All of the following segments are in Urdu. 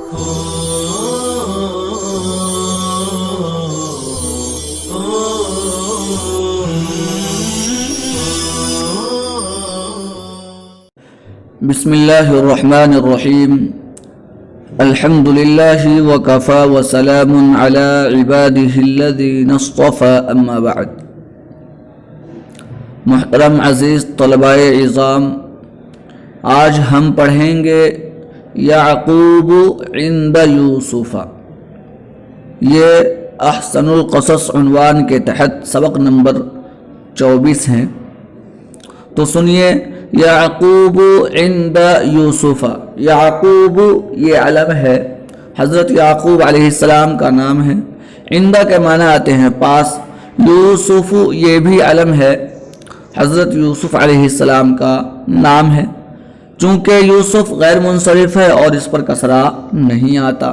بسم اللہ الرحمن الرحیم الحمد للہ وکفى وسلام علی عباده الذین اصطفى اما بعد۔ محترم عزیز طلباء عظام، آج ہم پڑھیں گے یعقوب عند یوسف۔ یہ احسن القصص عنوان کے تحت سبق نمبر 24 ہیں، تو سنیے یعقوب عند یوسف۔ یعقوب یہ علم ہے، حضرت یعقوب علیہ السلام کا نام ہے۔ عند کے معنی آتے ہیں پاس، یوسف یہ بھی علم ہے، حضرت یوسف علیہ السلام کا نام ہے، چونکہ یوسف غیر منصرف ہے اور اس پر کسرہ نہیں آتا۔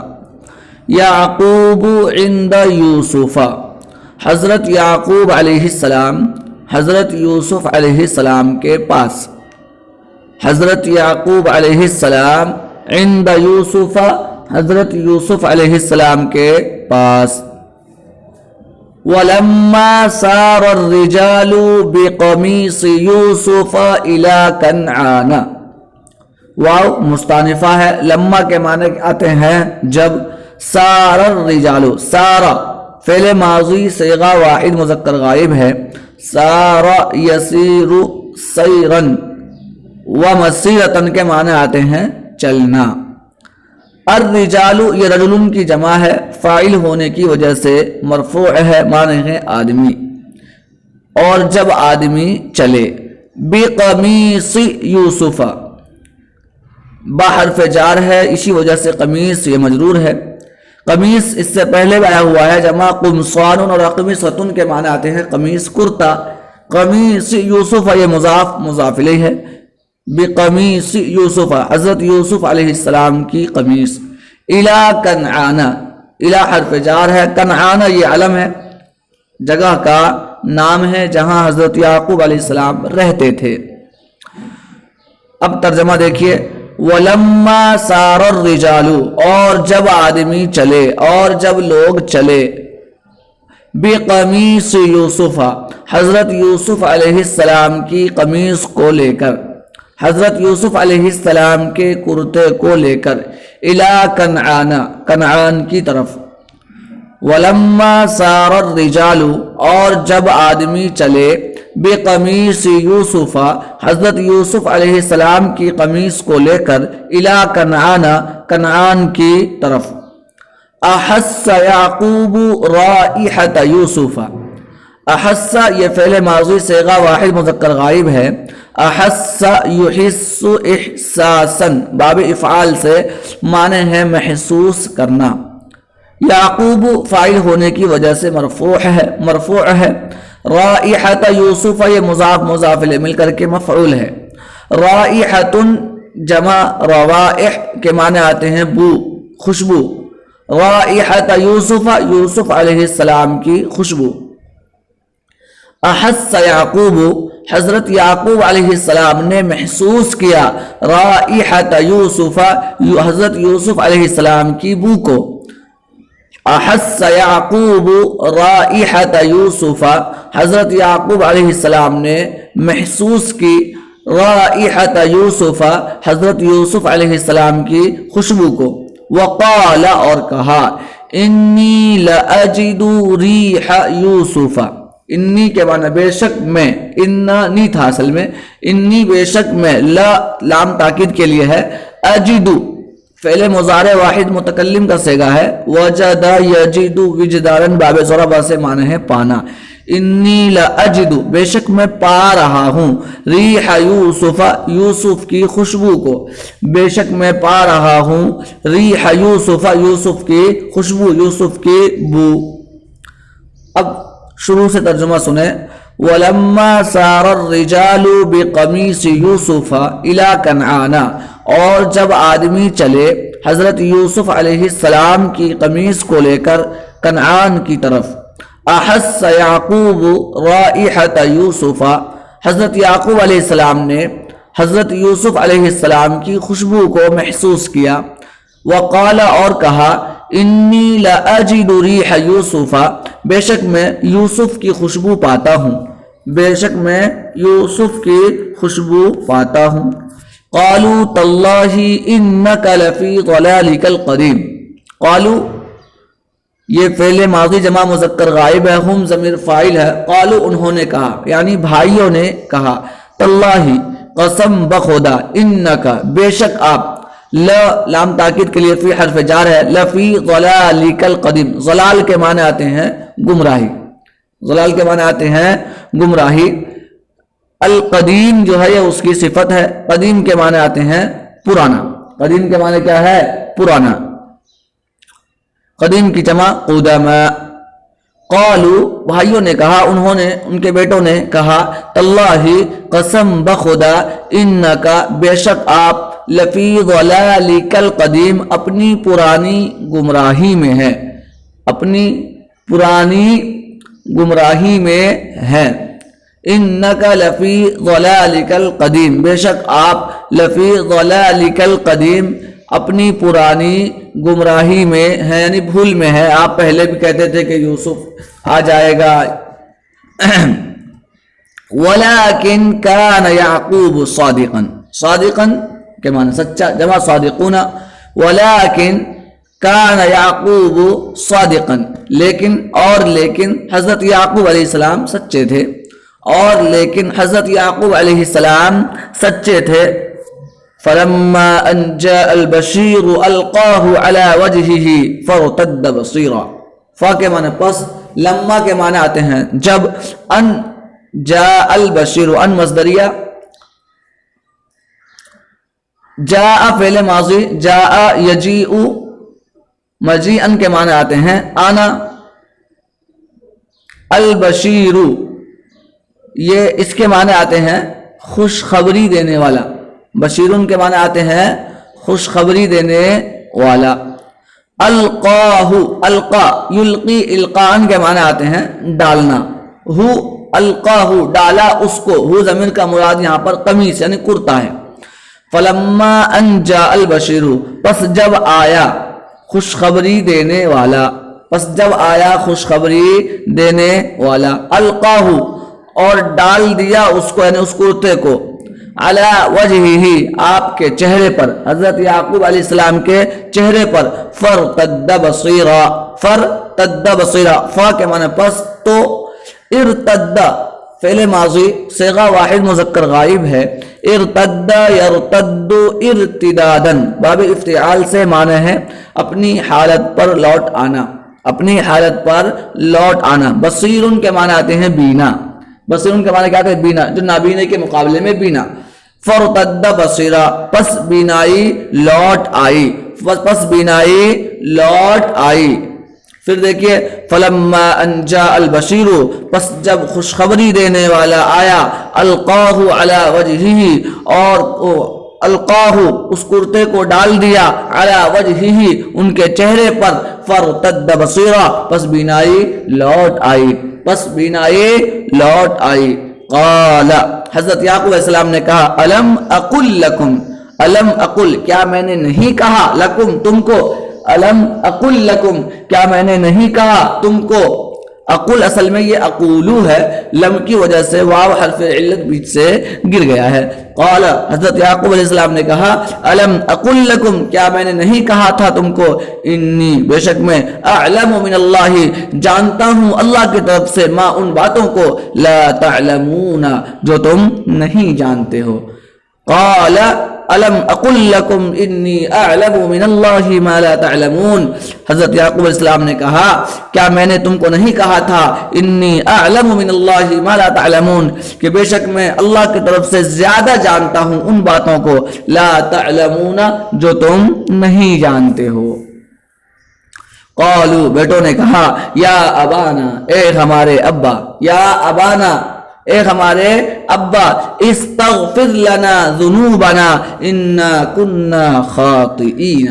یعقوب عند یوسف، حضرت یعقوب علیہ السلام حضرت یوسف علیہ السلام کے پاس۔ حضرت یعقوب علیہ السلام عند یوسف، حضرت یوسف علیہ السلام کے پاس۔ وَلَمَّا سَارَ الرِّجَالُ بِقَمِيصِ يُوسُفَ إِلَى كَنْعَانَ۔ واو مستانفہ ہے، لما کے معنی آتے ہیں جب۔ سار الرجال، سارا فعل ماضی صیغہ واحد مذکر غائب ہے، سار یسیر سیرن، ومسیرتن کے معنی آتے ہیں چلنا۔ الرجال یہ رجل کی جمع ہے، فاعل ہونے کی وجہ سے مرفوع ہے، معنی ہے آدمی، اور جب آدمی چلے۔ بقمیص یوسف، با حرف جار ہے، اسی وجہ سے قمیص یہ مجرور ہے۔ قمیص اس سے پہلے آیا ہوا ہے، جمع قمصان اور اقمصۃ کے معنی آتے ہیں قمیص کرتا۔ قمیص یوسف یہ مضاف الیہ ہے۔ بقمیص یوسف، حضرت یوسف علیہ السلام کی قمیص۔ الی کنعان، الی حرف جار ہے، کنعان یہ علم ہے، جگہ کا نام ہے جہاں حضرت یعقوب علیہ السلام رہتے تھے۔ اب ترجمہ دیکھیے، وَلَمَّا سَارَ الرِّجَالُ، اور جب آدمی چلے اور جب لوگ چلے، بِقَمِيصِ یوسف، حضرت یوسف علیہ السلام کی قمیص کو لے کر، حضرت یوسف علیہ السلام کے کرتے کو لے کر، اِلَىٰ کنعان، کنعان کی طرف۔ وَلَمَّا سَارَ الرِّجَالُ، اور جب آدمی چلے، بقمیص یوسف، حضرت یوسف علیہ السلام کی قمیص کو لے کر، الی کنعان، کنعان کی طرف۔ احس یعقوب رائحۃ یوسف، احس یہ فعل ماضی صیغہ واحد مذکر غائب ہے، احس یحس احساسا، باب افعال سے معنی ہے محسوس کرنا۔ یعقوب فاعل ہونے کی وجہ سے مرفوع ہے۔ رائحۃ یوسف یہ مضاف الیہ مل کر کے مفعول ہے۔ رائحۃ جمع روائح کے معنی آتے ہیں بو، خوشبو۔ رائحۃ یوسف، یوسف علیہ السلام کی خوشبو۔ احس یعقوب، حضرت یعقوب علیہ السلام نے محسوس کیا، رائحۃ یوسف، حضرت یوسف علیہ السلام کی بو کو۔ احس یعقوب رائحۃ یوسف، حضرت یعقوب علیہ السلام نے محسوس کی، رائحۃ یوسف، حضرت یوسف علیہ السلام کی خوشبو کو۔ وقال، اور کہا، انی لاجد ریح یوسف، انی کے معنی بے شک میں، انا نہیں تھا اصل میں، انی بے شک میں، لام تاکید کے لیے ہے، اجدو فعل مضارع واحد متکلم کا صیغہ ہے، وجد یجد وجدارن، باب ضربہ سے معنی ہے پانا۔ انی لاجد بے شک میں پا رہا ہوں، ریح یوسف یوسف کی خوشبو کو، بے شک میں پا رہا ہوں، ریح یوسف یوسف کی خوشبو، یوسف کی بو۔ اب شروع سے ترجمہ سنیں۔ وَلَمَّا سَارَ الرِّجَالُ بِقَمِيصِ يُوسُفَ إِلَىٰ كَنْعَانَ، اور جب آدمی چلے حضرت یوسف علیہ السلام کی قمیص کو لے کر کنعان کی طرف۔ احس یعقوب رائحۃ یوسف، حضرت یعقوب علیہ السلام نے حضرت یوسف علیہ السلام کی خوشبو کو محسوس کیا۔ وقال اور کہا انی لاجد ریح یوسف، بے شک میں یوسف کی خوشبو پاتا ہوں، بے شک میں یوسف کی خوشبو پاتا ہوں۔ قالوا تاللہ انک لفی ضلالک القدیم، قالوا یہ فعل ماضی جمع مذکر غائب ہے، ہم ضمیر فاعل ہے، قالوا انہوں نے کہا یعنی بھائیوں نے کہا، تاللہ قسم بخدا، انک بے شک آپ، لام تاکید کے لیے فی حرف جار ہے، لفی ضلالک القدیم، ضلال کے معنی آتے ہیں گمراہی، ضلال کے معنی آتے ہیں گمراہی، القدیم جو ہے یہ اس کی صفت ہے، قدیم کے معنی آتے ہیں پرانا، قدیم کے معنی کیا ہے؟ پرانا، قدیم کی جمع قدما۔ قالوا بھائیوں نے کہا، انہوں نے ان کے بیٹوں نے کہا، تاللہ قسم بخدا، انکا بے شک آپ، لفی ضلالک القدیم اپنی پرانی گمراہی میں ہے، اپنی پرانی گمراہی میں ہے، انکا لفی ضلالک القدیم بے شک آپ لفی ضلالک القدیم اپنی پرانی گمراہی میں ہے، یعنی بھول میں ہے۔ آپ پہلے بھی کہتے تھے کہ یوسف آ جائے گا، ولیکن کان یعقوب صادقا، صادقا کے معنی سچا، جمع صادقون، ولیکن کان یعقوب صادقا لیکن، اور لیکن حضرت یعقوب علیہ السلام سچے تھے، اور لیکن حضرت یعقوب علیہ السلام سچے تھے۔ فلما ان جاء البشیر القاہ علی وجہہ فارتد بصیرا، فا کے معنی پس، لما کے معنی آتے ہیں جب، ان جاء البشیر، ان مصدریہ، جاء فعل ماضی، جاء یجیء مجیئن کے معنی آتے ہیں آنا، البشیر یہ اس کے معنی آتے ہیں خوشخبری دینے والا، بشیرن کے معنی آتے ہیں خوشخبری دینے والا۔ القاہ، القا یلقی، القان کے معنی آتے ہیں ڈالنا، ہو القاہ ڈالا اس کو، ہو ضمیر کا مراد یہاں پر قمیص یعنی کرتا ہے۔ فلما ان جاء البشیر پس جب آیا خوشخبری دینے والا، پس جب آیا خوشخبری دینے والا، القاہ اور ڈال دیا اس کو یعنی اس کرتے کو، علی وجہہ آپ کے چہرے پر، حضرت یعقوب علیہ السلام کے چہرے پر، فرتد بصیرا، فرتد بصیرا، فا کے معنی پس، تو ارتد فعل ماضی صیغہ واحد مذکر غائب ہے، ارتد یرتد ارتدادا، باب افتعال سے معنی ہے اپنی حالت پر لوٹ آنا، اپنی حالت پر لوٹ آنا۔ بصیرن کے معنی آتے ہیں بینا، بصیرن کے معنی کیا آتے ہیں بینا، جو نابینے کے مقابلے میں بینا۔ فرتد بصیرا پس بینائی لوٹ آئی، پس بینائی لوٹ آئی۔ پھر دیکھیے فلما ان جاء البشیر پس جب خوشخبری دینے والا آیا، القاہ علی وجہہ اور القاہ اس کرتے کو ڈال دیا، علی وجہہ ان کے چہرے پر، فرتد بصیرا پس بینائی لوٹ آئی، پس بینائی لوٹ آئی۔ قال حضرت یعقوب علیہ السلام نے کہا، الم اقل لکم، الم اقل کیا میں نے نہیں کہا، لکم تم کو، الم اقل لکم کیا میں نے نہیں کہا تم کو، اقول اصل میں یہ اقولو ہے، لم کی وجہ سے واو حرف علت بیچ سے گر گیا ہے۔ قال حضرت یعقوب علیہ السلام نے کہا، الم اقل لکم کیا میں نے نہیں کہا تھا تم کو، انی بے شک میں، اعلم من اللہ جانتا ہوں اللہ کی طرف سے، ما ان باتوں کو، لا تعلمون جو تم نہیں جانتے ہو۔ قال الم اقل لکم انی اعلم من اللہ ما لا تعلمون، حضرت یعقوب علیہ السلام نے کہا کیا میں نے تم کو نہیں کہا تھا، انی اعلم من اللہ ما لا تعلمون کہ بے شک میں اللہ کی طرف سے زیادہ جانتا ہوں ان باتوں کو، لا تعلمون جو تم نہیں جانتے ہو۔ قالوا بیٹوں نے کہا، یا ابانا اے ہمارے ابا، یا ابانا اے ہمارے ابا، استغفر لنا ذنوبنا انا کنا خاطئین۔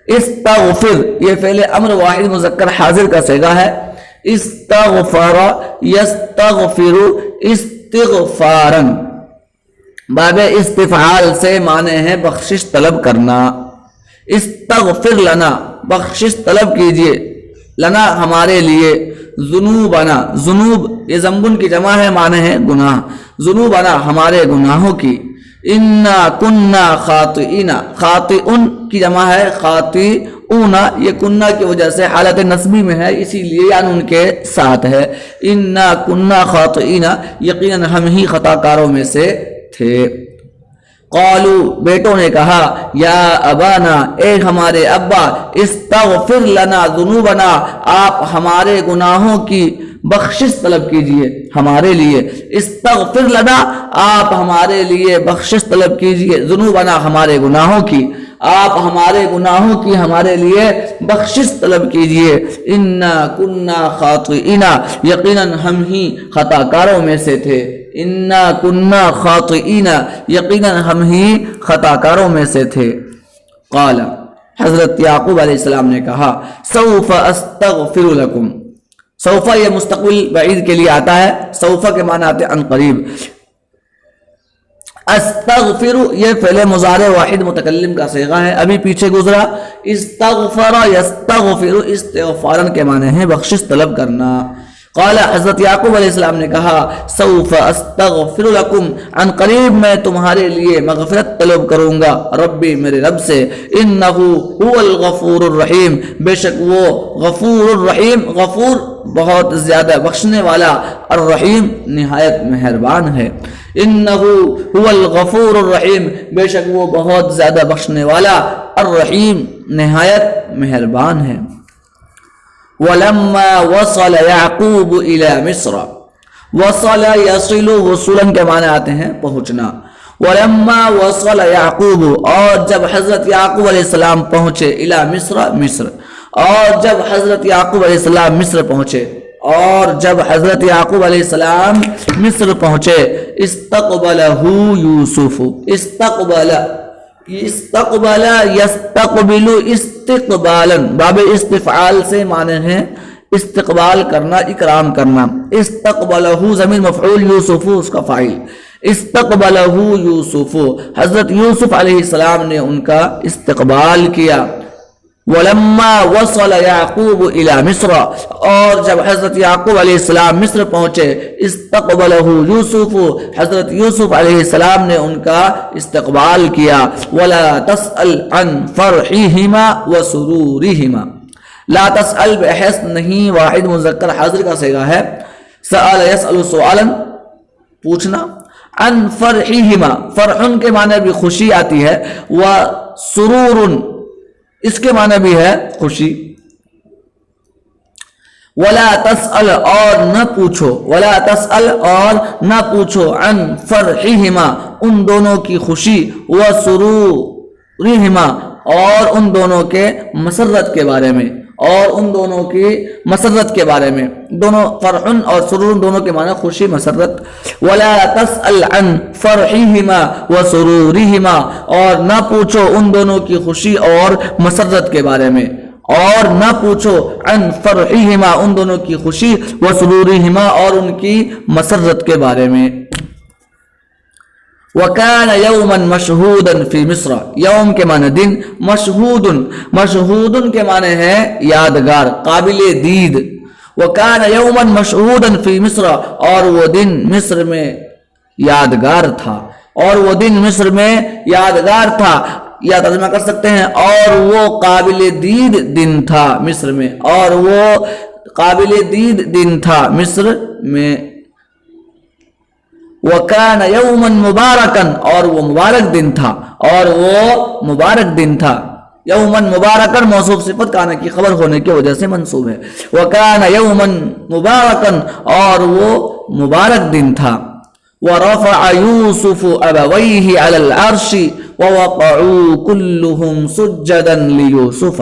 استغفر یہ فعل امر واحد مذکر حاضر کا صیغہ ہے، استغفر یستغفر استغفارا، باب استفعال سے معنی ہے بخشش طلب کرنا، استغفر لنا بخشش طلب کیجئے، لنا ہمارے لیے، ذنوبنا ذنوب یہ ذنبن کی جمع ہے، معنی ہے گناہ، ذنوبنا ہمارے گناہوں کی، انا کننا خاطئین خاطئن کی جمع ہے خاطئون، یہ کننا کی وجہ سے حالت نصبی میں ہے اسی لیے یعنی ان کے ساتھ ہے، انا کننا خاطئین یقیناً ہم ہی خطا کاروں میں سے تھے۔ قالو بیٹوں نے کہا یا ابانا اے ہمارے ابا، استغفر لنا ذنوبنا آپ ہمارے گناہوں کی بخشش طلب کیجئے ہمارے لیے، استغفر لنا آپ ہمارے لیے بخشش طلب کیجئے، ذنوبنا ہمارے گناہوں کی، آپ ہمارے گناہوں کی ہمارے لیے بخشش طلب کیجئے، انا کننا خاطئین یقیناً ہم ہی خطا کاروں میں سے تھے، انا کننا خاطئین یقیناً ہم ہی خطا کاروں میں سے تھے۔ قال حضرت یعقوب علیہ السلام نے کہا سوف استغفر لکم، سوف یہ مستقبل بعید کے لیے آتا ہے، سوف کے معنی آتے ہیں ان قریب، استغفر یہ فعل مضارع واحد متکلم کا صیغہ ہے، ابھی پیچھے گزرا، استغفر یستغفر استغفارن کے معنی ہے بخشش طلب کرنا۔ قال حضرت یعقوب علیہ السلام نے کہا سوف استغفر لکم عن قریب میں تمہارے لیے مغفرت طلب کروں گا ربی میرے رب سے، انہ هو الغفور الرحیم بے شک وہ غفور الرحیم غفور بہت زیادہ بخشنے والا، الرحیم نہایت مہربان ہے، انہ هو الغفور الرحیم بے شک وہ بہت زیادہ بخشنے والا، الرحیم نہایت مہربان ہے۔ وَلَمَّا وَصَلَ يَعْقُوبُ إِلَى مِصْرَ، وصل یصل وصولاً کے معنی آتے ہیں پہنچنا، وَلَمَّا وَصَلَ يَعْقُوبُ اور جب حضرت یعقوب علیہ السلام پہنچے، إِلَى مصر مصر اور جب حضرت یعقوب علیہ السلام مصر پہنچے، اور جب حضرت یعقوب علیہ السلام مصر پہنچے، استقبلہ یوسف، استقبل استقبل یستقبل استقبالا باب استفعال سے معنی ہے استقبال کرنا اکرام کرنا، استقبلہ ضمیر مفعول یوسف اس کا فاعل، استقبلہ یوسف حضرت یوسف علیہ السلام نے ان کا استقبال کیا، وَلَمَّا وَصَلَ يَعْقُوبُ إِلَى مِصْرَ اور جب حضرت یعقوب علیہ السلام مصر پہنچے، استقبلہ یوسف حضرت یوسف علیہ السلام نے ان کا استقبال کیا، وَلَا تَسْأَلْ عَنْ فَرْحِهِمَا وَسُرُورِهِمَا، لا تسأل بحث نہیں واحد مذکر حاضر کا صیغہ ہے، سأل یسأل سؤالا پوچھنا، عن فرحہما فرحن کے معنی بھی خوشی آتی ہے، وسرور اس کے معنی بھی ہے خوشی، ولا تسأل اور نہ پوچھو، ولا تسأل اور نہ پوچھو، عن فرحہما ان دونوں کی خوشی، وسرورہما اور ان دونوں کے مسرت کے بارے میں، اور ان دونوں کی مسرت کے بارے میں، دونوں فرحن اور سرور دونوں کے معنی خوشی مسرت، ولا تسأل عن فرحہما وسرورہما اور نہ پوچھو ان دونوں کی خوشی اور مسرت کے بارے میں، اور نہ پوچھو عن فرحہما ان دونوں کی خوشی وسرورہما اور ان کی مسرت کے بارے میں۔ وَكَانَ يَوْمًا مَشْهُودًا فِي مِصْرَ یوم کے معنی دن، مشہود کے معنی ہے یادگار قابل دید، وَكَانَ يَوْمًا مَشْهُودًا فِي مِصْرَ اور وہ دن مصر میں یادگار تھا، اور وہ دن مصر میں یادگار تھا، یا ترجمہ کر سکتے ہیں اور وہ قابل دید دن تھا مصر میں، اور وہ قابل دید دن تھا مصر میں، وَكَانَ يَوْمًا مُبَارَكًا اور وہ مبارک دن تھا، اور وہ مبارک دن تھا، یومن مبارکن موصوف صفت کانا کی خبر ہونے کی وجہ سے منصوب ہے، وَكَانَ يَوْمًا مُبَارَكًا اور وہ مبارک دن تھا، وَرَفَعَ يُوسُفُ أَبَوَيْهِ عَلَى الْعَرْشِ وَوَقَعُوا كُلُّهُمْ سُجَّدًا لِيُوسُفَ،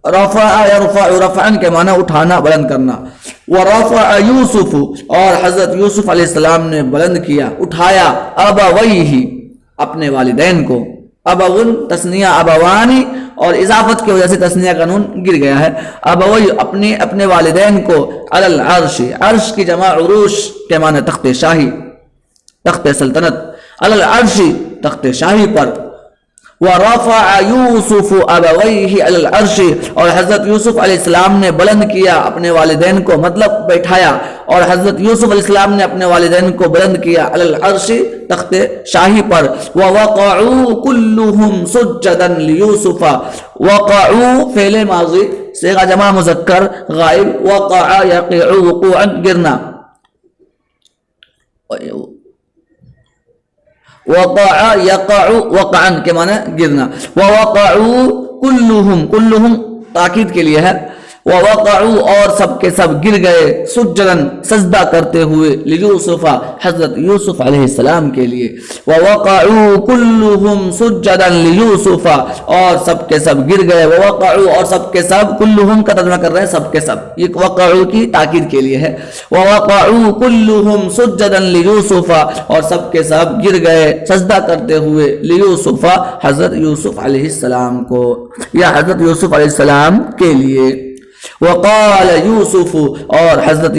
رفع يرفع رفعن کے معنی اٹھانا بلند کرنا، ورفع یوسف اور حضرت یوسف علیہ السلام نے بلند کیا اٹھایا، ابویہ اپنے والدین کو، ابون تثنیہ ابوانی اور اضافت کی وجہ سے تثنیہ کا نون گر گیا ہے، ابوی اپنے والدین کو، علی العرش عرش کی جمع عروش کے معنی تخت شاہی تخت سلطنت، علی العرش تخت شاہی پر، وَرَفَعَ يُوسُفُ أَبَوَيْهِ عَلَى الْعَرْشِ، اور حضرت یوسف علیہ السلام نے بلند کیا اپنے والدین کو، مطلب بیٹھایا، اور حضرت یوسف علیہ السلام نے اپنے والدین کو بلند کیا علی العرش، تخت شاہی پر۔ وَوَقَعُوا كُلُّهُمْ سُجَّدًا لِيُوسُفَ، وقعوا فعل ماضی صیغہ جمع مذکر غائب، وقع یقع وقوعا گرنا، وقع یقع وقعا کے معنی گرنا۔ ووقعوا کلہم، کلہم تاکید کے لیے ہے، ووقعوا اور سب کے سب گر گئے، سجدن سجدہ کرتے ہوئے، لیوسف حضرت یوسف علیہ السلام کے لیے۔ ووقعوا کلہم سجدن لیوسف، اور سب کے سب گر گئے، ووقعوا اور سب کے سب، کلہم کا ترجمہ کر رہے ہیں سب کے سب، یہ وقعوا کی تاکید کے لیے ہے۔ ووقعوا کلہم سجدن لیوسف، اور سب کے سب گر گئے سجدہ کرتے ہوئے، لیوسف حضرت یوسف علیہ السلام کو، یا حضرت یوسف علیہ السلام کے لیے۔ وقال یوسف، اور حضرت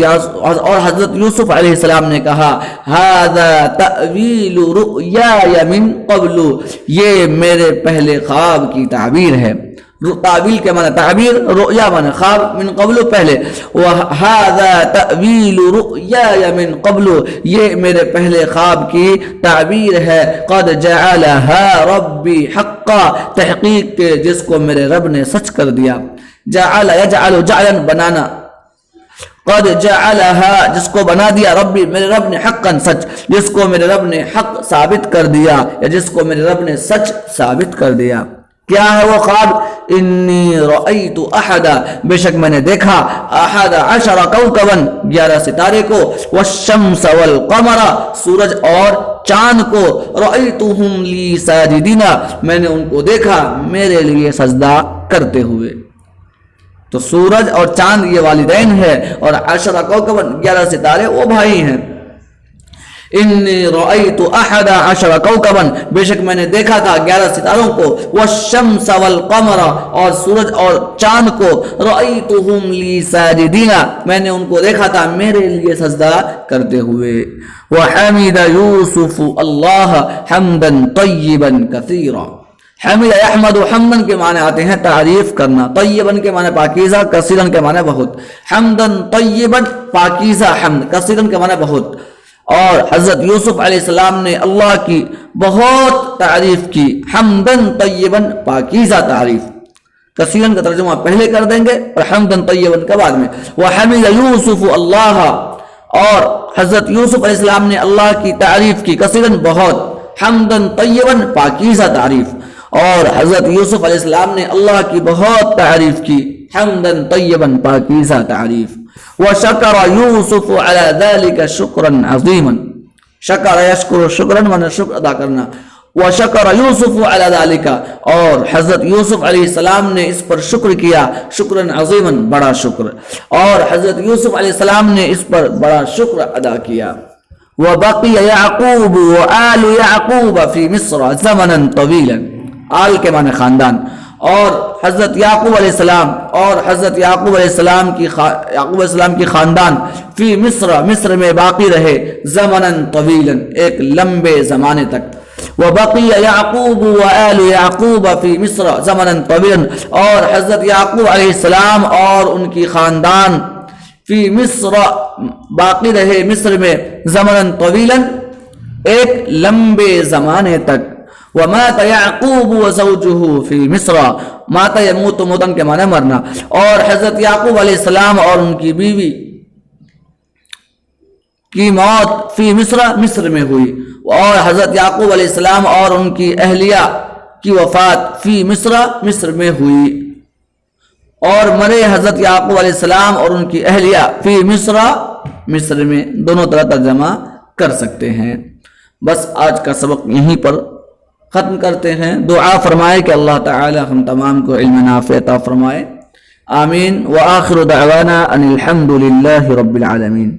یوسف علیہ السلام نے کہا، ھذا تأویل رؤیای من قبل، یہ میرے پہلے خواب کی تعبیر ہے۔ تعبیر کے معنی تعبیر، رؤیا معنی خواب، من قبل پہلے، وَهَذَا تَأْوِيلُ رُؤْيَايَ مِن قَبْلُ، یہ میرے پہلے خواب کی تعبیر ہے۔ قَدْ جَعَلَهَا رَبِّي حَقًّا، تحقیق کے جس کو میرے رب نے سچ کر دیا۔ جعل یجعل جعلا بنانا، قد جعلها جس کو بنا دیا، ربی میرے رب نے، حقا سچ جس کو میرے رب نے حق ثابت کر دیا، یا جس کو میرے رب نے سچ ثابت کر دیا۔ کیا ہے وہ خواب؟ انی رأیت احد، بے شک میں نے دیکھا، احد عشر کوکبا 11 ستارے کو، والشمس والقمر سورج اور چاند کو، رأیتہم لی ساجدین میں نے ان کو دیکھا میرے لیے سجدہ کرتے ہوئے۔ تو سورج اور چاند یہ والدین ہے، اور 10 کوکبا 11 ستارے وہ بھائی ہیں۔ انی رأیت 11 کوکبا، بے شک میں نے دیکھا تھا 11 ستاروں کو، والشمس والقمر اور سورج اور چاند کو، رأیتہم لی ساجدین میں نے ان کو دیکھا تھا میرے لیے سجدہ کرتے ہوئے۔ وحمد یوسف اللہ حمدا طیبا کثیرا، حمد احمد حمدن کے معنی آتے ہیں تعریف کرنا، طیبن کے معنی پاکیزہ، کثیرن کے معنی بہت، حمدن طیبن پاکیزہ حمد، کثیرن کے معنی بہت۔ اور حضرت یوسف علیہ السلام نے اللہ کی بہت تعریف کی، حمدن طیبن پاکیزہ تعریف، کثیرن کا ترجمہ پہلے کر دیں گے اور حمدن طیبن کے بعد میں۔ وحمد یوسف اللہ، اور حضرت یوسف علیہ السلام نے اللہ کی تعریف کی، کثیرن بہت، حمدن طیبن پاکیزہ تعریف، اور حضرت یوسف علیہ السلام نے اللہ کی بہت تعریف کی، حمدن طیبا پاکیزہ تعریف۔ وشکر یوسف علی ذلک شکرا عظیما، شکر یشکر شکرا معنی شکر ادا کرنا، وشکر یوسف علی ذلک، اور حضرت یوسف علیہ السلام نے اس پر شکر کیا، شکرا عظیما بڑا شکر، اور حضرت یوسف علیہ السلام نے اس پر بڑا شکر ادا کیا۔ وبقی یعقوب وآل یعقوب فی مصر زمنا طویلا، آل کے معنی خاندان، اور حضرت یعقوب علیہ السلام اور حضرت یعقوب علیہ السلام کی خاندان فی مصر، مصر میں باقی رہے، زمنا طویلا ایک لمبے زمانے تک۔ وبقی یعقوب وآل یعقوب فی مصر زمنا طویلا، اور حضرت یعقوب علیہ السلام اور ان کی خاندان فی مصر باقی رہے مصر میں، زمنا طویلا ایک لمبے زمانے تک۔ ومات یعقوب وزوجہ فی مصر، مات یموت موتن کے معنی مرنا، اور حضرت یعقوب علیہ السلام اور ان کی بیوی کی موت فی مصر، مصر میں ہوئی، اور حضرت یعقوب علیہ السلام اور ان کی اہلیہ کی وفات فی مصر، مصر میں ہوئی، اور مرے حضرت یعقوب علیہ السلام اور ان کی اہلیہ فی مصر، مصر میں، دونوں طرح ترجمہ کر سکتے ہیں۔ بس آج کا سبق یہیں پر ختم کرتے ہیں۔ دعا فرمائے کہ اللہ تعالی ہم تمام کو علم نافع عطا فرمائے، آمین۔ وآخر دعوانا ان الحمد للہ رب العالمین۔